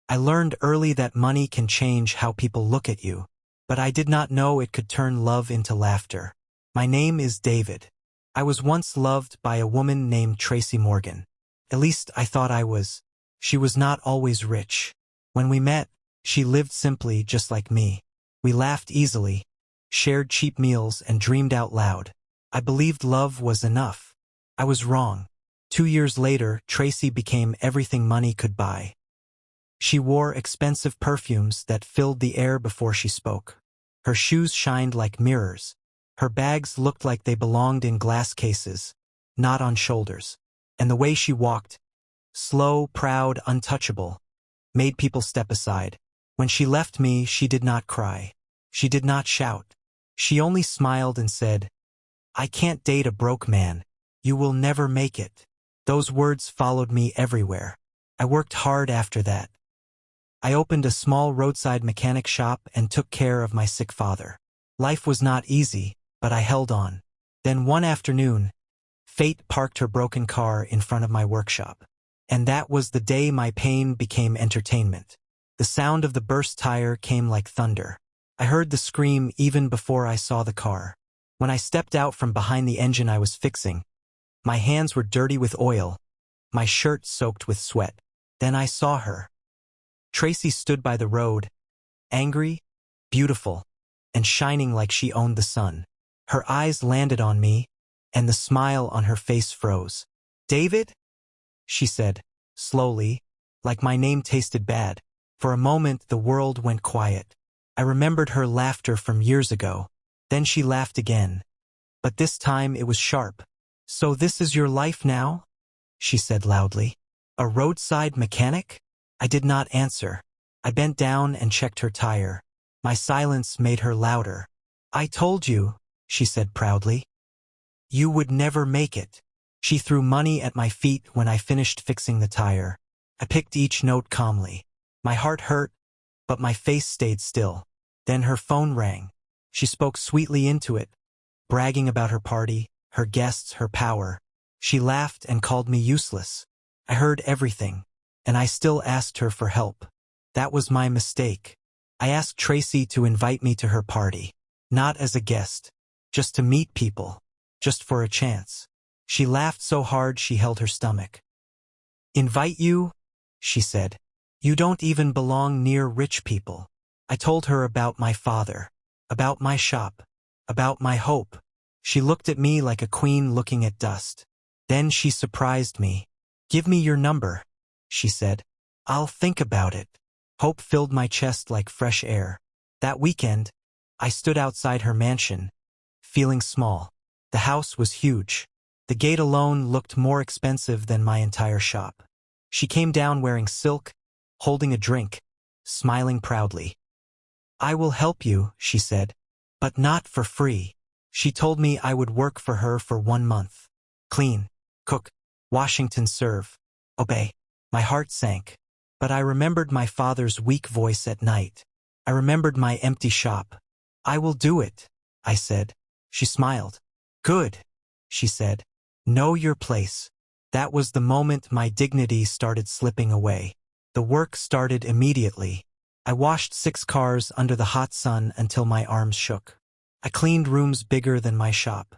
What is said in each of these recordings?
I learned early that money can change how people look at you, but I did not know it could turn love into laughter. My name is David. I was once loved by a woman named Tracy Morgan. At least I thought I was. She was not always rich. When we met, she lived simply just like me. We laughed easily, shared cheap meals, and dreamed out loud. I believed love was enough. I was wrong. 2 years later, Tracy became everything money could buy. She wore expensive perfumes that filled the air before she spoke. Her shoes shined like mirrors. Her bags looked like they belonged in glass cases, not on shoulders. And the way she walked, slow, proud, untouchable, made people step aside. When she left me, she did not cry. She did not shout. She only smiled and said, "I can't date a broke man. You will never make it." Those words followed me everywhere. I worked hard after that. I opened a small roadside mechanic shop and took care of my sick father. Life was not easy, but I held on. Then one afternoon, fate parked her broken car in front of my workshop. And that was the day my pain became entertainment. The sound of the burst tire came like thunder. I heard the scream even before I saw the car. When I stepped out from behind the engine I was fixing, my hands were dirty with oil, my shirt soaked with sweat. Then I saw her. Tracy stood by the road, angry, beautiful, and shining like she owned the sun. Her eyes landed on me, and the smile on her face froze. "David?" she said, slowly, like my name tasted bad. For a moment the world went quiet. I remembered her laughter from years ago. Then she laughed again. But this time it was sharp. "So this is your life now?" she said loudly. "A roadside mechanic?" I did not answer. I bent down and checked her tire. My silence made her louder. "I told you," she said proudly. "You would never make it." She threw money at my feet when I finished fixing the tire. I picked each note calmly. My heart hurt, but my face stayed still. Then her phone rang. She spoke sweetly into it, bragging about her party, her guests, her power. She laughed and called me useless. I heard everything, and I still asked her for help. That was my mistake. I asked Tracy to invite me to her party. Not as a guest, just to meet people, just for a chance. She laughed so hard she held her stomach. "Invite you?" she said. "You don't even belong near rich people." I told her about my father, about my shop, about my hope. She looked at me like a queen looking at dust. Then she surprised me. "Give me your number," she said. "I'll think about it." Hope filled my chest like fresh air. That weekend, I stood outside her mansion, feeling small. The house was huge. The gate alone looked more expensive than my entire shop. She came down wearing silk, holding a drink, smiling proudly. "I will help you," she said, "but not for free." She told me I would work for her for 1 month. Clean, cook, Washington serve, obey. My heart sank. But I remembered my father's weak voice at night. I remembered my empty shop. "I will do it," I said. She smiled. "Good," she said. "Know your place." That was the moment my dignity started slipping away. The work started immediately. I washed 6 cars under the hot sun until my arms shook. I cleaned rooms bigger than my shop.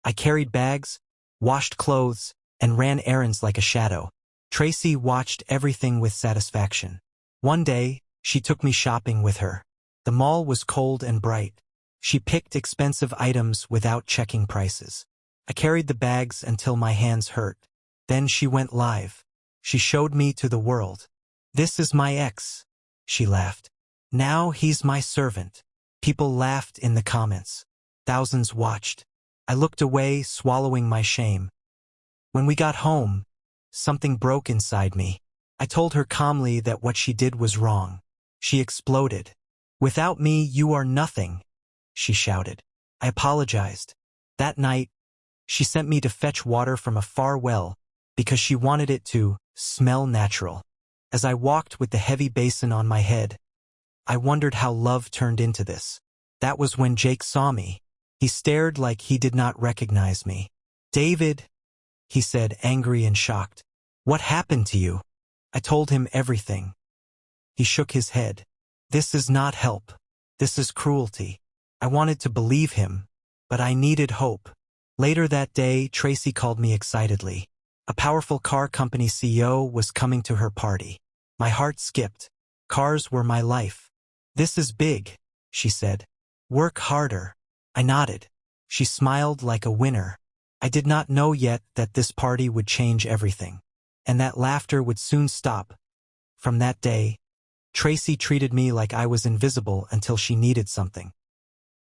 I carried bags, washed clothes, and ran errands like a shadow. Tracy watched everything with satisfaction. One day, she took me shopping with her. The mall was cold and bright. She picked expensive items without checking prices. I carried the bags until my hands hurt. Then she went live. She showed me to the world. "This is my ex," she laughed. "Now he's my servant." People laughed in the comments. Thousands watched. I looked away, swallowing my shame. When we got home, something broke inside me. I told her calmly that what she did was wrong. She exploded. "Without me, you are nothing," she shouted. I apologized. That night, she sent me to fetch water from a far well because she wanted it to smell natural. As I walked with the heavy basin on my head, I wondered how love turned into this. That was when Jake saw me. He stared like he did not recognize me. "David," he said, angry and shocked. "What happened to you?" I told him everything. He shook his head. This is not help. This is cruelty. I wanted to believe him, but I needed hope. Later that day, Tracy called me excitedly. A powerful car company CEO was coming to her party. My heart skipped. Cars were my life. This is big, she said. Work harder. I nodded. She smiled like a winner. I did not know yet that this party would change everything, and that laughter would soon stop. From that day, Tracy treated me like I was invisible until she needed something.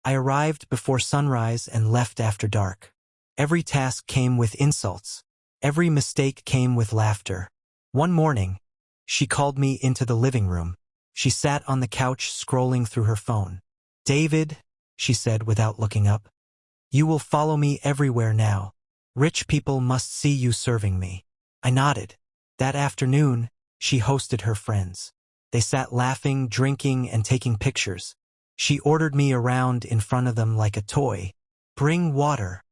I arrived before sunrise and left after dark. Every task came with insults. Every mistake came with laughter. One morning, she called me into the living room. She sat on the couch scrolling through her phone. David, she said without looking up, you will follow me everywhere now. Rich people must see you serving me. I nodded. That afternoon, she hosted her friends. They sat laughing, drinking, and taking pictures. She ordered me around in front of them like a toy. Bring water.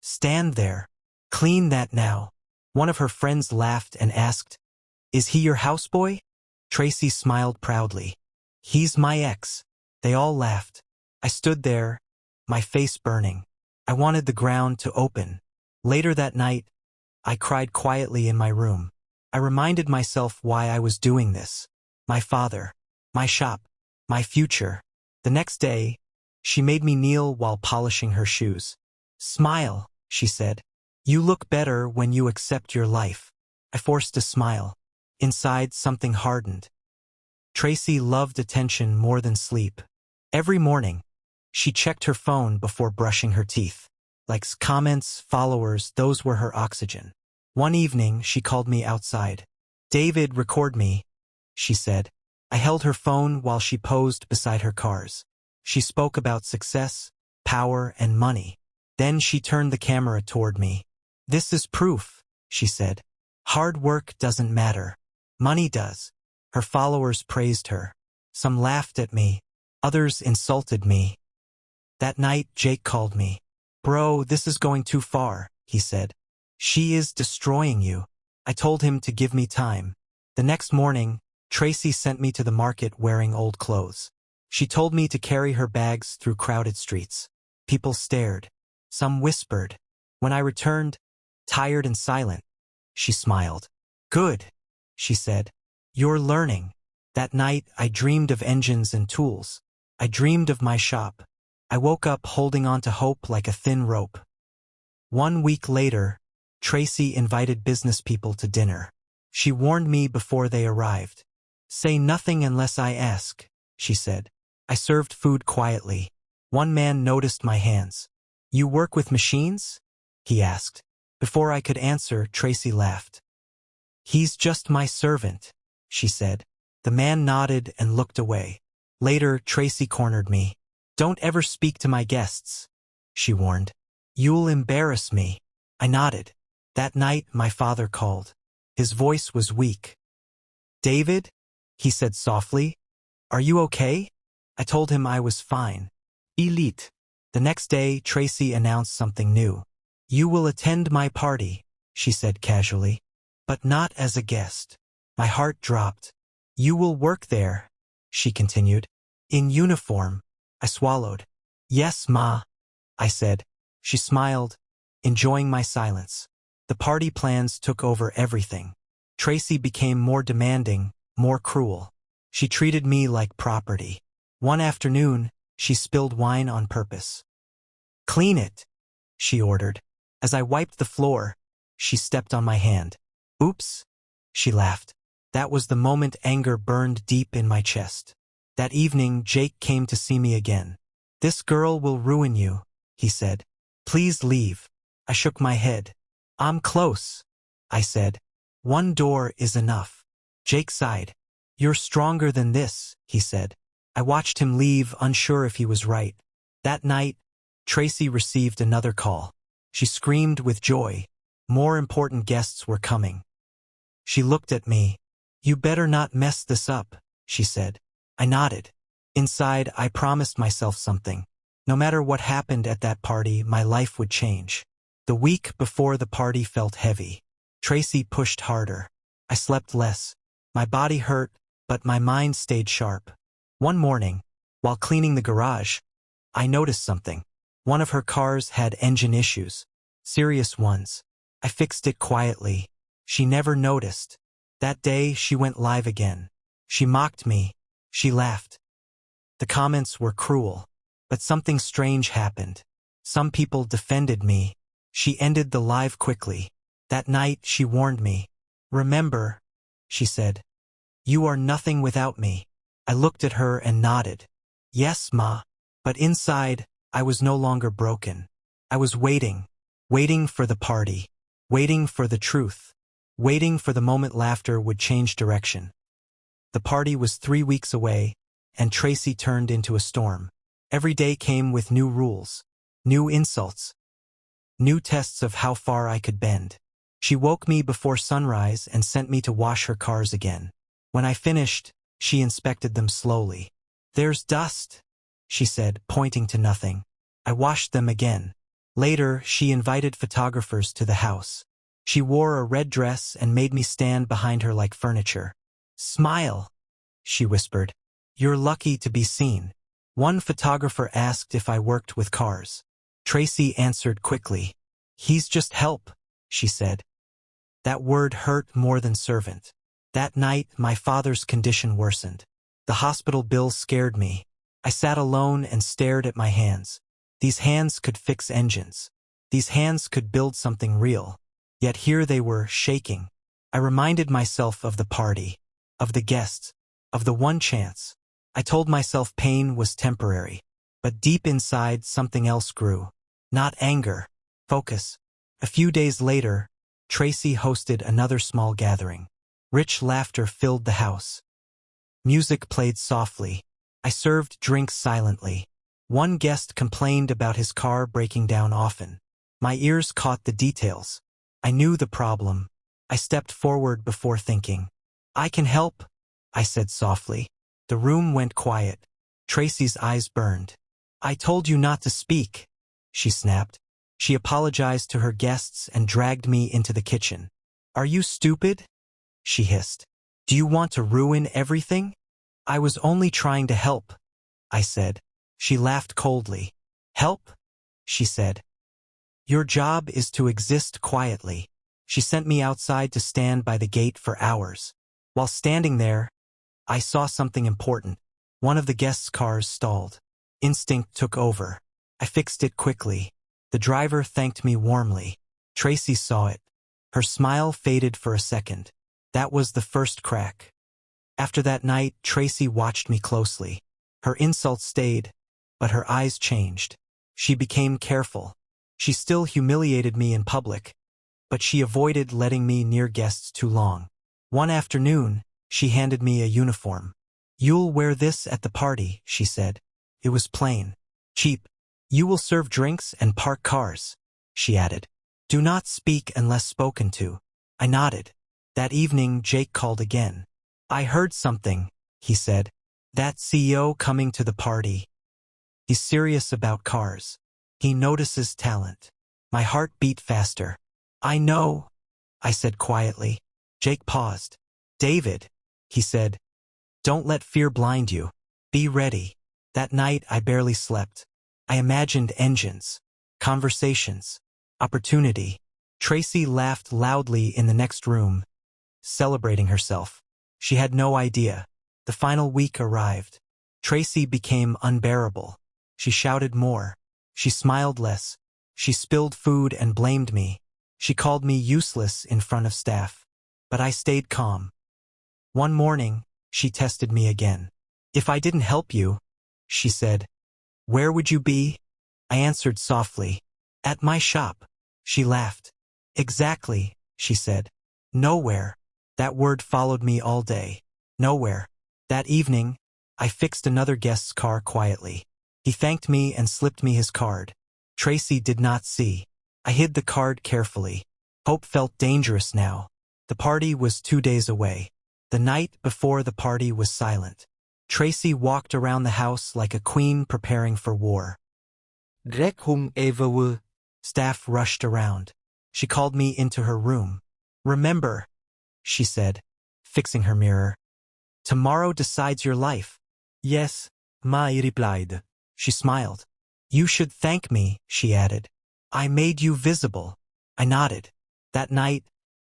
Stand there. Clean that now. One of her friends laughed and asked, Is he your houseboy? Tracy smiled proudly. He's my ex. They all laughed. I stood there, my face burning. I wanted the ground to open. Later that night, I cried quietly in my room. I reminded myself why I was doing this. My father, my shop, my future. The next day, she made me kneel while polishing her shoes. Smile, she said. You look better when you accept your life. I forced a smile. Inside, something hardened. Tracy loved attention more than sleep. Every morning, she checked her phone before brushing her teeth. Likes, comments, followers, those were her oxygen. One evening, she called me outside. David, record me, she said. I held her phone while she posed beside her cars. She spoke about success, power, and money. Then she turned the camera toward me. This is proof, she said. Hard work doesn't matter. Money does. Her followers praised her. Some laughed at me. Others insulted me. That night, Jake called me. Bro, this is going too far, he said. She is destroying you. I told him to give me time. The next morning, Tracy sent me to the market wearing old clothes. She told me to carry her bags through crowded streets. People stared. Some whispered. When I returned, tired and silent, she smiled. Good, she said. You're learning. That night, I dreamed of engines and tools. I dreamed of my shop. I woke up holding on to hope like a thin rope. 1 week later, Tracy invited business people to dinner. She warned me before they arrived. Say nothing unless I ask, she said. I served food quietly. One man noticed my hands. You work with machines? He asked. Before I could answer, Tracy laughed. He's just my servant, she said. The man nodded and looked away. Later, Tracy cornered me. Don't ever speak to my guests, she warned. You'll embarrass me. I nodded. That night, my father called. His voice was weak. David? He said softly. Are you okay? I told him I was fine. Elite. The next day, Tracy announced something new. You will attend my party, she said casually. But not as a guest. My heart dropped. You will work there, she continued. In uniform. I swallowed. Yes, Ma, I said. She smiled, enjoying my silence. The party plans took over everything. Tracy became more demanding, more cruel. She treated me like property. One afternoon, she spilled wine on purpose. Clean it, she ordered. As I wiped the floor, she stepped on my hand. Oops, she laughed. That was the moment anger burned deep in my chest. That evening, Jake came to see me again. This girl will ruin you, he said. Please leave. I shook my head. I'm close, I said. One door is enough. Jake sighed. You're stronger than this, he said. I watched him leave, unsure if he was right. That night, Tracy received another call. She screamed with joy. More important guests were coming. She looked at me. You better not mess this up, she said. I nodded. Inside, I promised myself something. No matter what happened at that party, my life would change. The week before the party felt heavy. Tracy pushed harder. I slept less. My body hurt, but my mind stayed sharp. One morning, while cleaning the garage, I noticed something. One of her cars had engine issues. Serious ones. I fixed it quietly. She never noticed. That day, she went live again. She mocked me. She laughed. The comments were cruel. But something strange happened. Some people defended me. She ended the live quickly. That night, she warned me. "Remember," she said, "you are nothing without me." I looked at her and nodded. "Yes, Ma." But inside, I was no longer broken. I was waiting for the party, waiting for the truth, waiting for the moment laughter would change direction. The party was 3 weeks away, and Tracy turned into a storm. Every day came with new rules, new insults, new tests of how far I could bend. She woke me before sunrise and sent me to wash her cars again. When I finished, she inspected them slowly. "There's dust," she said, pointing to nothing. I washed them again. Later, she invited photographers to the house. She wore a red dress and made me stand behind her like furniture. "Smile," she whispered. "You're lucky to be seen." One photographer asked if I worked with cars. Tracy answered quickly. "He's just help," she said. That word hurt more than servant. That night, my father's condition worsened. The hospital bills scared me. I sat alone and stared at my hands. These hands could fix engines. These hands could build something real. Yet here they were, shaking. I reminded myself of the party, of the guests, of the one chance. I told myself pain was temporary. But deep inside, something else grew. Not anger, focus. A few days later, Tracy hosted another small gathering. Rich laughter filled the house. Music played softly. I served drinks silently. One guest complained about his car breaking down often. My ears caught the details. I knew the problem. I stepped forward before thinking. "I can help," I said softly. The room went quiet. Tracy's eyes burned. "I told you not to speak," she snapped. She apologized to her guests and dragged me into the kitchen. "Are you stupid?" she hissed. "Do you want to ruin everything?" "I was only trying to help," I said. She laughed coldly. "Help?" she said. "Your job is to exist quietly." She sent me outside to stand by the gate for hours. While standing there, I saw something important. One of the guests' cars stalled. Instinct took over. I fixed it quickly. The driver thanked me warmly. Tracy saw it. Her smile faded for a second. That was the first crack. After that night, Tracy watched me closely. Her insults stayed, but her eyes changed. She became careful. She still humiliated me in public, but she avoided letting me near guests too long. One afternoon, she handed me a uniform. "You'll wear this at the party," she said. It was plain, cheap. "You will serve drinks and park cars," she added. "Do not speak unless spoken to." I nodded. That evening, Jake called again. "I heard something," he said. "That CEO coming to the party. He's serious about cars. He notices talent." My heart beat faster. "I know," I said quietly. Jake paused. "David," he said, "don't let fear blind you. Be ready." That night, I barely slept. I imagined engines, conversations, opportunity. Tracy laughed loudly in the next room, celebrating herself. She had no idea. The final week arrived. Tracy became unbearable. She shouted more. She smiled less. She spilled food and blamed me. She called me useless in front of staff. But I stayed calm. One morning, she tested me again. "If I didn't help you," she said, "where would you be?" I answered softly, "At my shop." She laughed. "Exactly," she said. "Nowhere." That word followed me all day. Nowhere. That evening, I fixed another guest's car quietly. He thanked me and slipped me his card. Tracy did not see. I hid the card carefully. Hope felt dangerous now. The party was 2 days away. The night before the party was silent. Tracy walked around the house like a queen preparing for war. "Drek hung everwu." Staff rushed around. She called me into her room. "Remember," she said, fixing her mirror. Tomorrow decides your life. Yes, Ma, I replied. She smiled. You should thank me, she added. I made you visible. I nodded. That night,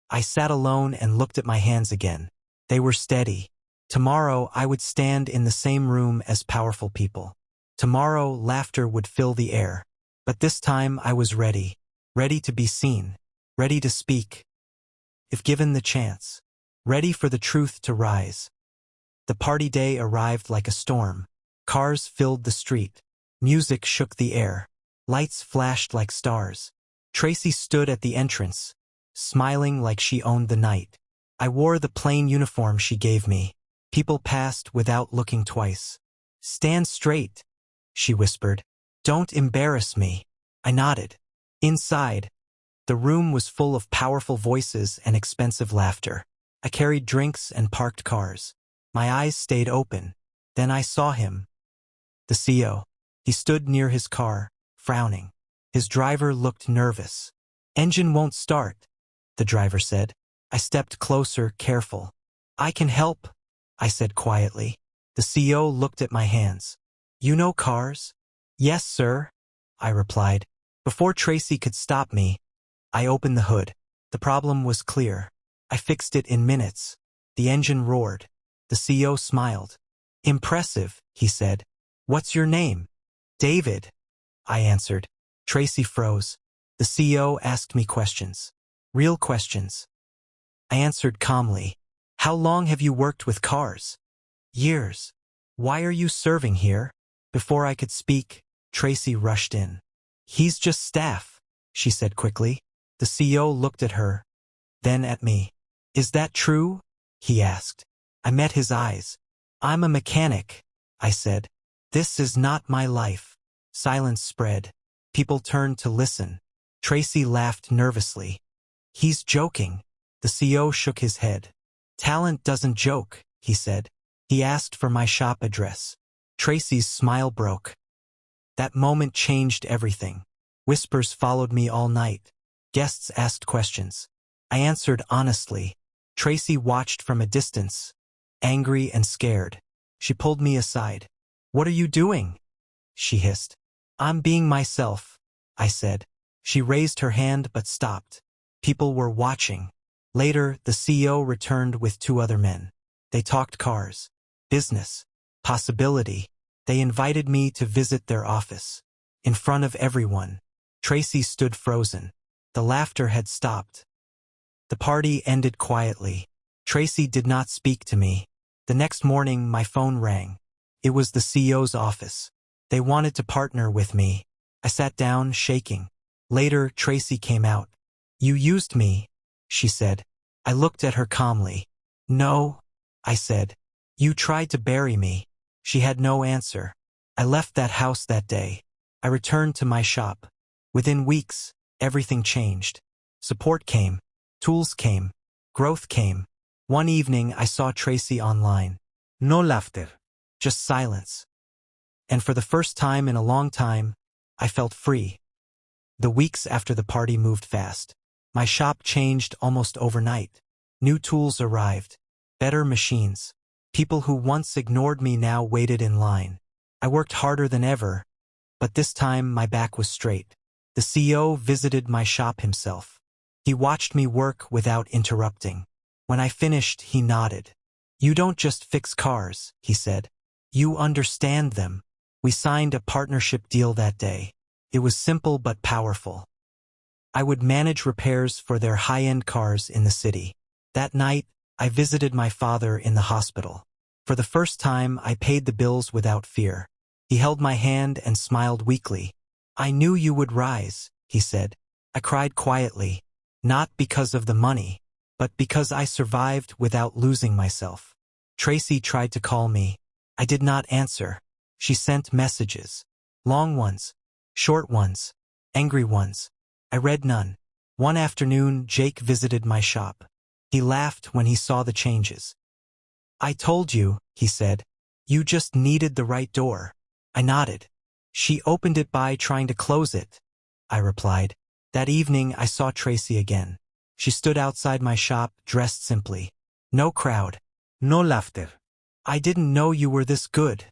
I sat alone and looked at my hands again. They were steady. Tomorrow, I would stand in the same room as powerful people. Tomorrow, laughter would fill the air. But this time, I was ready. Ready to be seen. Ready to speak. If given the chance. Ready for the truth to rise. The party day arrived like a storm. Cars filled the street. Music shook the air. Lights flashed like stars. Tracy stood at the entrance, smiling like she owned the night. I wore the plain uniform she gave me. People passed without looking twice. Stand straight, she whispered. Don't embarrass me. I nodded. Inside, the room was full of powerful voices and expensive laughter. I carried drinks and parked cars. My eyes stayed open. Then I saw him. The CEO. He stood near his car, frowning. His driver looked nervous. Engine won't start, the driver said. I stepped closer, careful. I can help, I said quietly. The CEO looked at my hands. You know cars? Yes, sir, I replied. Before Tracy could stop me, I opened the hood. The problem was clear. I fixed it in minutes. The engine roared. The CEO smiled. Impressive, he said. What's your name? David, I answered. Tracy froze. The CEO asked me questions. Real questions. I answered calmly. How long have you worked with cars? Years. Why are you serving here? Before I could speak, Tracy rushed in. He's just staff, she said quickly. The CEO looked at her, then at me. Is that true? He asked. I met his eyes. I'm a mechanic, I said. This is not my life. Silence spread. People turned to listen. Tracy laughed nervously. He's joking. The CEO shook his head. Talent doesn't joke, he said. He asked for my shop address. Tracy's smile broke. That moment changed everything. Whispers followed me all night. Guests asked questions. I answered honestly. Tracy watched from a distance, angry and scared. She pulled me aside. What are you doing? She hissed. I'm being myself, I said. She raised her hand but stopped. People were watching. Later, the CEO returned with 2 other men. They talked cars, business, possibility. They invited me to visit their office. In front of everyone, Tracy stood frozen. The laughter had stopped. The party ended quietly. Tracy did not speak to me. The next morning, my phone rang. It was the CEO's office. They wanted to partner with me. I sat down, shaking. Later, Tracy came out. You used me, she said. I looked at her calmly. No, I said. You tried to bury me. She had no answer. I left that house that day. I returned to my shop. Within weeks, everything changed. Support came. Tools came. Growth came. One evening, I saw Tracy online. No laughter. Just silence. And for the first time in a long time, I felt free. The weeks after the party moved fast. My shop changed almost overnight. New tools arrived. Better machines. People who once ignored me now waited in line. I worked harder than ever, but this time my back was straight. The CEO visited my shop himself. He watched me work without interrupting. When I finished, he nodded. You don't just fix cars, he said. You understand them. We signed a partnership deal that day. It was simple but powerful. I would manage repairs for their high-end cars in the city. That night, I visited my father in the hospital. For the first time, I paid the bills without fear. He held my hand and smiled weakly. I knew you would rise, he said. I cried quietly, not because of the money, but because I survived without losing myself. Tracy tried to call me. I did not answer. She sent messages. Long ones, short ones, angry ones. I read none. One afternoon, Jake visited my shop. He laughed when he saw the changes. I told you, he said. You just needed the right door. I nodded. She opened it by trying to close it, I replied. That evening, I saw Tracy again. She stood outside my shop, dressed simply. No crowd. No laughter. I didn't know you were this good,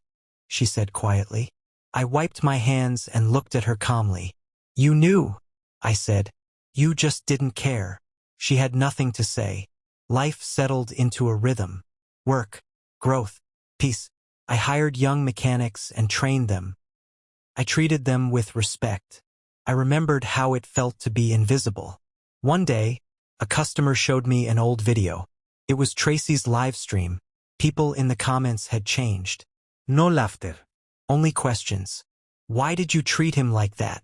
she said quietly. I wiped my hands and looked at her calmly. You knew, I said. You just didn't care. She had nothing to say. Life settled into a rhythm. Work, growth, peace. I hired young mechanics and trained them. I treated them with respect. I remembered how it felt to be invisible. One day, a customer showed me an old video. It was Tracy's live stream. People in the comments had changed. No laughter. Only questions. Why did you treat him like that?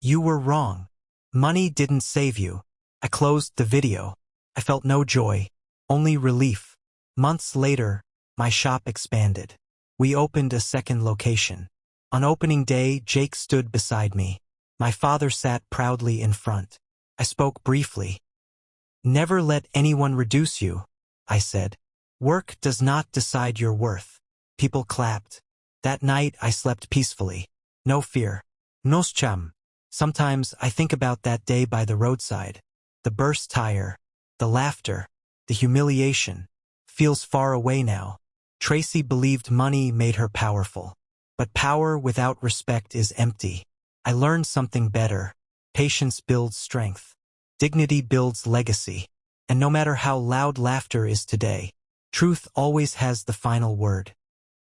You were wrong. Money didn't save you. I closed the video. I felt no joy, only relief. Months later, my shop expanded. We opened a second location. On opening day, Jake stood beside me. My father sat proudly in front. I spoke briefly. Never let anyone reduce you, I said. Work does not decide your worth. People clapped. That night I slept peacefully. No fear. No scham. Sometimes I think about that day by the roadside. The burst tire, the laughter, the humiliation. Feels far away now. Tracy believed money made her powerful. But power without respect is empty. I learned something better. Patience builds strength. Dignity builds legacy. And no matter how loud laughter is today, truth always has the final word.